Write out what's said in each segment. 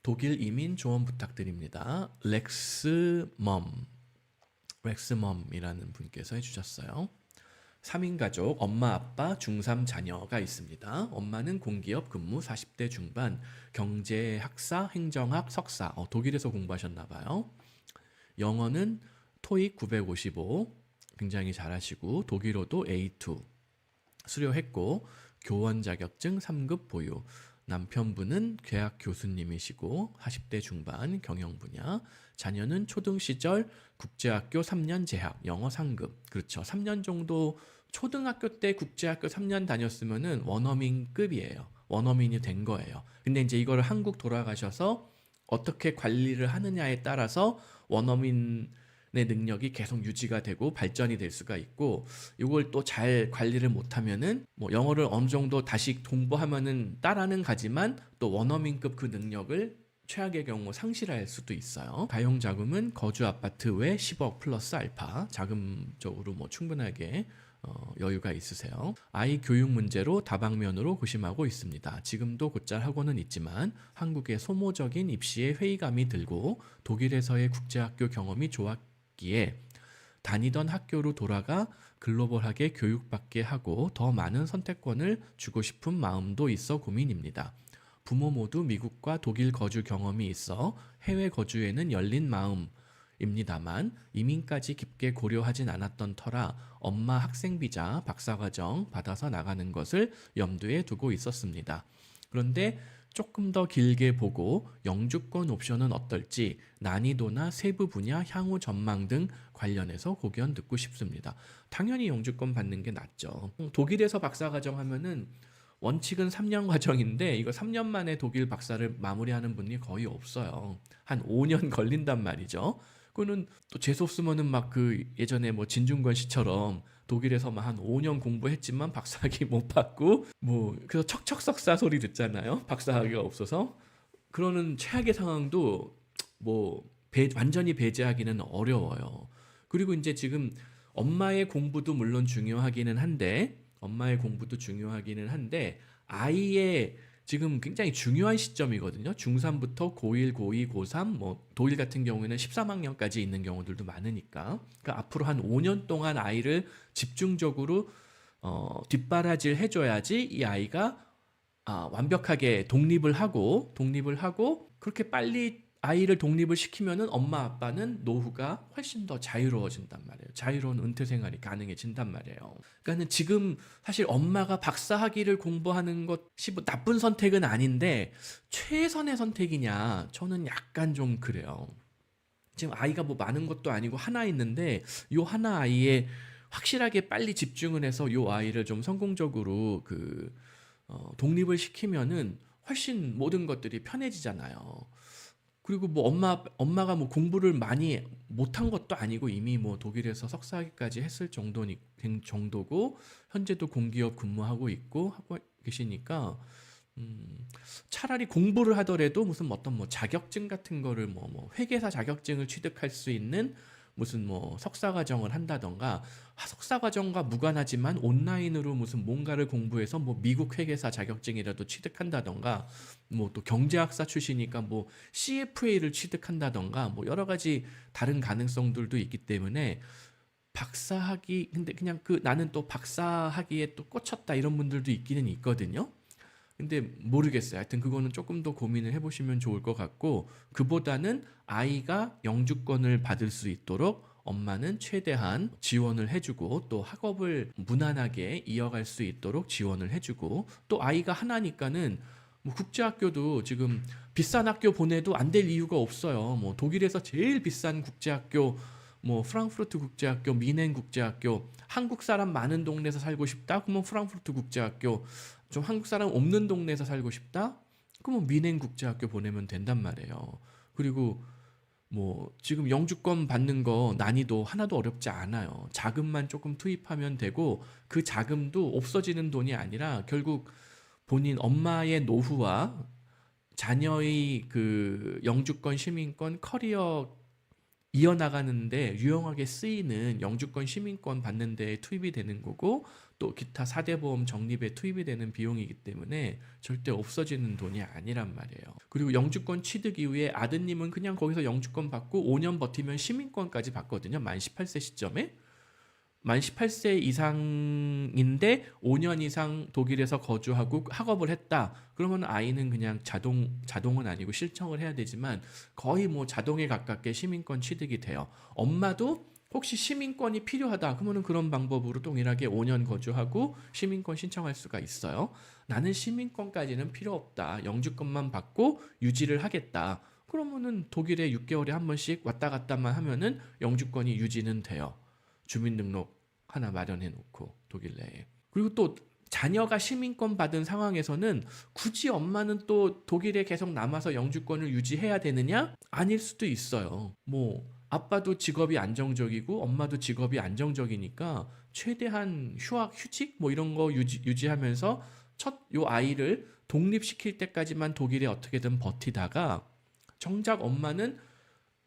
독일 이민 조언 부탁드립니다. 렉스멈이라는 분께서 해주셨어요. 3인 가족, 엄마, 아빠, 중3 자녀가 있습니다. 엄마는 공기업 근무 40대 중반, 경제학사, 행정학, 석사, 독일에서 공부하셨나 봐요. 영어는 토익 955, 굉장히 잘하시고 독일어도 A2 수료했고 교원 자격증 3급 보유. 남편분은 대학 교수님이시고 40대 중반 경영 분야. 자녀는 초등 시절 국제학교 3년 재학, 영어 상급. 그렇죠. 3년 정도 초등학교 때 국제학교 3년 다녔으면은 원어민급이에요. 원어민이 된 거예요. 근데 이제 이거를 한국 돌아가셔서 어떻게 관리를 하느냐에 따라서 원어민의 능력이 계속 유지가 되고 발전이 될 수가 있고, 이걸 또 잘 관리를 못하면은 뭐 영어를 어느 정도 다시 공부하면은 따라는 가지만 또 원어민급 그 능력을 최악의 경우 상실할 수도 있어요. 가용 자금은 거주 아파트 외 10억 플러스 알파, 자금적으로 뭐 충분하게 여유가 있으세요. 아이 교육 문제로 다방면으로 고심하고 있습니다. 지금도 곧잘 하고는 있지만 한국의 소모적인 입시에 회의감이 들고 독일에서의 국제학교 경험이 좋았기에 다니던 학교로 돌아가 글로벌하게 교육받게 하고 더 많은 선택권을 주고 싶은 마음도 있어 고민입니다. 부모 모두 미국과 독일 거주 경험이 있어 해외 거주에는 열린 마음입니다만 이민까지 깊게 고려하진 않았던 터라 엄마 학생비자 박사과정 받아서 나가는 것을 염두에 두고 있었습니다. 그런데 조금 더 길게 보고 영주권 옵션은 어떨지 난이도나 세부 분야 향후 전망 등 관련해서 고견 듣고 싶습니다. 당연히 영주권 받는 게 낫죠. 독일에서 박사과정 하면은 원칙은 3년 과정인데 이거 3년 만에 독일 박사를 마무리하는 분이 거의 없어요. 한 5년 걸린단 말이죠. 그거는 또 재수 없으면은 막 그 예전에 뭐 진중권 씨처럼 독일에서 막 한 5년 공부했지만 박사학위 못 받고 뭐 그래서 척척석사 소리 듣잖아요. 박사학위가 없어서. 그러는 최악의 상황도 뭐 완전히 배제하기는 어려워요. 그리고 이제 지금 엄마의 공부도 중요하기는 한데 아이의 지금 굉장히 중요한 시점이거든요. 중3부터 고1, 고2, 고3, 뭐 독일 같은 경우에는 13학년까지 있는 경우들도 많으니까. 그러니까 앞으로 한 5년 동안 아이를 집중적으로 뒷바라지를 해줘야지 이 아이가 완벽하게 독립을 하고 그렇게 빨리 아이를 독립을 시키면은 엄마 아빠는 노후가 훨씬 더 자유로워진단 말이에요. 자유로운 은퇴 생활이 가능해진단 말이에요. 그러니까는 지금 사실 엄마가 박사 학위를 공부하는 것이 뭐 나쁜 선택은 아닌데 최선의 선택이냐? 저는 약간 좀 그래요. 지금 아이가 뭐 많은 것도 아니고 하나 있는데 요 하나 아이에 확실하게 빨리 집중을 해서 요 아이를 좀 성공적으로 독립을 시키면은 훨씬 모든 것들이 편해지잖아요. 그리고 뭐 엄마가 뭐 공부를 많이 못한 것도 아니고 이미 뭐 독일에서 석사학위까지 했을 된 정도고 현재도 공기업 근무하고 있고 하고 계시니까 차라리 공부를 하더라도 무슨 어떤 뭐 자격증 같은 거를 뭐 회계사 자격증을 취득할 수 있는 무슨 뭐 석사 과정을 한다던가 석사 과정과 무관하지만 온라인으로 무슨 뭔가를 공부해서 뭐 미국 회계사 자격증이라도 취득한다던가 뭐 또 경제학사 출신이니까 뭐 CFA를 취득한다던가 뭐 여러 가지 다른 가능성들도 있기 때문에 박사학위 근데 그냥 나는 또 박사학위에 또 꽂혔다 이런 분들도 있기는 있거든요. 근데 모르겠어요. 하여튼 그거는 조금 더 고민을 해보시면 좋을 것 같고 그보다는 아이가 영주권을 받을 수 있도록 엄마는 최대한 지원을 해주고 또 학업을 무난하게 이어갈 수 있도록 지원을 해주고 또 아이가 하나니까는 뭐 국제학교도 지금 비싼 학교 보내도 안 될 이유가 없어요. 뭐 독일에서 제일 비싼 국제학교 뭐 프랑크푸르트 국제학교, 미넨 국제학교, 한국 사람 많은 동네에서 살고 싶다? 그러면 프랑크푸르트 국제학교, 좀 한국 사람 없는 동네에서 살고 싶다? 그러면 미넨 국제학교 보내면 된단 말이에요. 그리고 뭐 지금 영주권 받는 거 난이도 하나도 어렵지 않아요. 자금만 조금 투입하면 되고 그 자금도 없어지는 돈이 아니라 결국 본인 엄마의 노후와 자녀의 그 영주권, 시민권, 커리어 이어나가는데 유용하게 쓰이는 영주권 시민권 받는 데 투입이 되는 거고 또 기타 4대 보험 적립에 투입이 되는 비용이기 때문에 절대 없어지는 돈이 아니란 말이에요. 그리고 영주권 취득 이후에 아드님은 그냥 거기서 영주권 받고 5년 버티면 시민권까지 받거든요. 만 18세 시점에. 만 18세 이상인데 5년 이상 독일에서 거주하고 학업을 했다. 그러면 아이는 그냥 자동은 아니고 실청을 해야 되지만 거의 뭐 자동에 가깝게 시민권 취득이 돼요. 엄마도 혹시 시민권이 필요하다. 그러면 그런 방법으로 동일하게 5년 거주하고 시민권 신청할 수가 있어요. 나는 시민권까지는 필요 없다. 영주권만 받고 유지를 하겠다. 그러면은 독일에 6개월에 한 번씩 왔다 갔다만 하면은 영주권이 유지는 돼요. 주민등록 하나 마련해 놓고 독일 내에. 그리고 또 자녀가 시민권 받은 상황에서는 굳이 엄마는 또 독일에 계속 남아서 영주권을 유지해야 되느냐? 아닐 수도 있어요. 뭐 아빠도 직업이 안정적이고 엄마도 직업이 안정적이니까 최대한 휴직 뭐 이런 거 유지하면서 요 아이를 독립시킬 때까지만 독일에 어떻게든 버티다가 정작 엄마는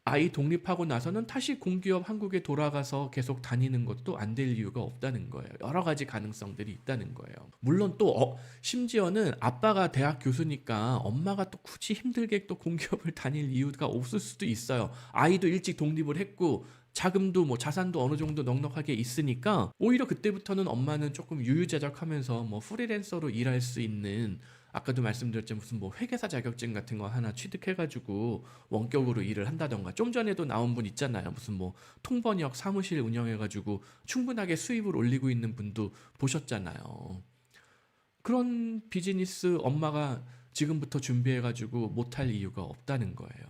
아이 독립하고 나서는 다시 공기업 한국에 돌아가서 계속 다니는 것도 안 될 이유가 없다는 거예요. 여러 가지 가능성들이 있다는 거예요. 물론 또 심지어는 아빠가 대학 교수니까 엄마가 또 굳이 힘들게 또 공기업을 다닐 이유가 없을 수도 있어요. 아이도 일찍 독립을 했고 자금도 뭐 자산도 어느 정도 넉넉하게 있으니까 오히려 그때부터는 엄마는 조금 유유자적하면서 뭐 프리랜서로 일할 수 있는, 아까도 말씀드렸지만 무슨 뭐 회계사 자격증 같은 거 하나 취득해가지고 원격으로 일을 한다던가, 좀 전에도 나온 분 있잖아요. 무슨 뭐 통번역 사무실 운영해가지고 충분하게 수입을 올리고 있는 분도 보셨잖아요. 그런 비즈니스 엄마가 지금부터 준비해가지고 못할 이유가 없다는 거예요.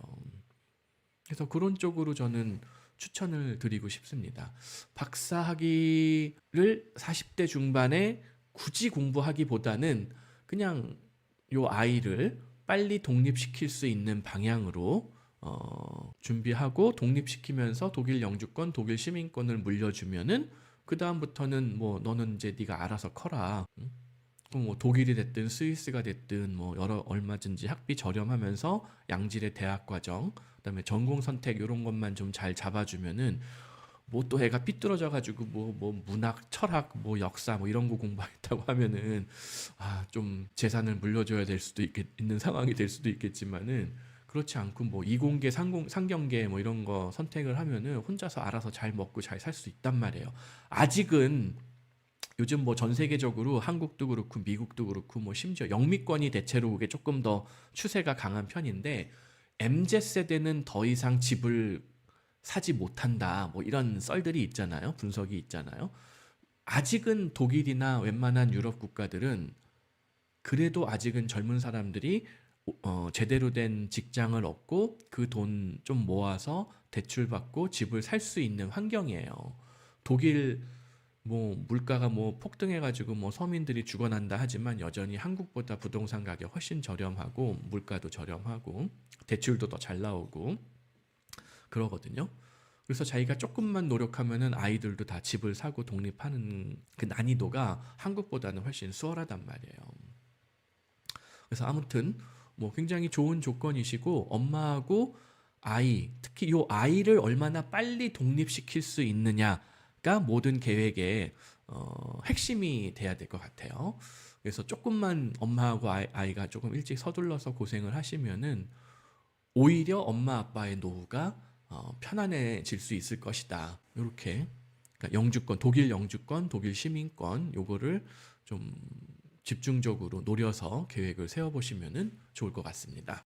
그래서 그런 쪽으로 저는 추천을 드리고 싶습니다. 박사 학위를 40대 중반에 굳이 공부하기보다는 그냥 요 아이를 빨리 독립시킬 수 있는 방향으로 준비하고 독립시키면서 독일 영주권, 독일 시민권을 물려주면은 그 다음부터는 뭐 너는 이제 네가 알아서 커라. 응? 뭐 독일이 됐든 스위스가 됐든 뭐 얼마든지 학비 저렴하면서 양질의 대학 과정, 그다음에 전공 선택 이런 것만 좀 잘 잡아주면은 뭐 또 애가 삐뚤어져 가지고 뭐 문학, 철학, 뭐 역사 뭐 이런 거 공부하겠다고 하면은 좀 재산을 물려줘야 될 수도 있는 상황이 될 수도 있겠지만은, 그렇지 않고 뭐 이공계, 상경계 뭐 이런 거 선택을 하면은 혼자서 알아서 잘 먹고 잘 살 수 있단 말이에요. 아직은 요즘 뭐 전 세계적으로 한국도 그렇고 미국도 그렇고 뭐 심지어 영미권이 대체로 그게 조금 더 추세가 강한 편인데, MZ 세대는 더 이상 집을 사지 못한다. 뭐 이런 썰들이 있잖아요. 분석이 있잖아요. 아직은 독일이나 웬만한 유럽 국가들은 그래도 아직은 젊은 사람들이 제대로 된 직장을 얻고 그 돈 좀 모아서 대출받고 집을 살 수 있는 환경이에요. 독일 뭐 물가가 뭐 폭등해가지고 뭐 서민들이 죽어난다 하지만 여전히 한국보다 부동산 가격 훨씬 저렴하고 물가도 저렴하고 대출도 더 잘 나오고 그러거든요. 그래서 자기가 조금만 노력하면은 아이들도 다 집을 사고 독립하는 그 난이도가 한국보다는 훨씬 수월하단 말이에요. 그래서 아무튼 뭐 굉장히 좋은 조건이시고, 엄마하고 아이, 특히 요 아이를 얼마나 빨리 독립시킬 수 있느냐가 모든 계획의 핵심이 돼야 될 것 같아요. 그래서 조금만 엄마하고 아이가 조금 일찍 서둘러서 고생을 하시면은 오히려 엄마 아빠의 노후가 편안해질 수 있을 것이다. 이렇게, 그러니까 영주권, 독일 영주권, 독일 시민권 요거를 좀 집중적으로 노려서 계획을 세워보시면 좋을 것 같습니다.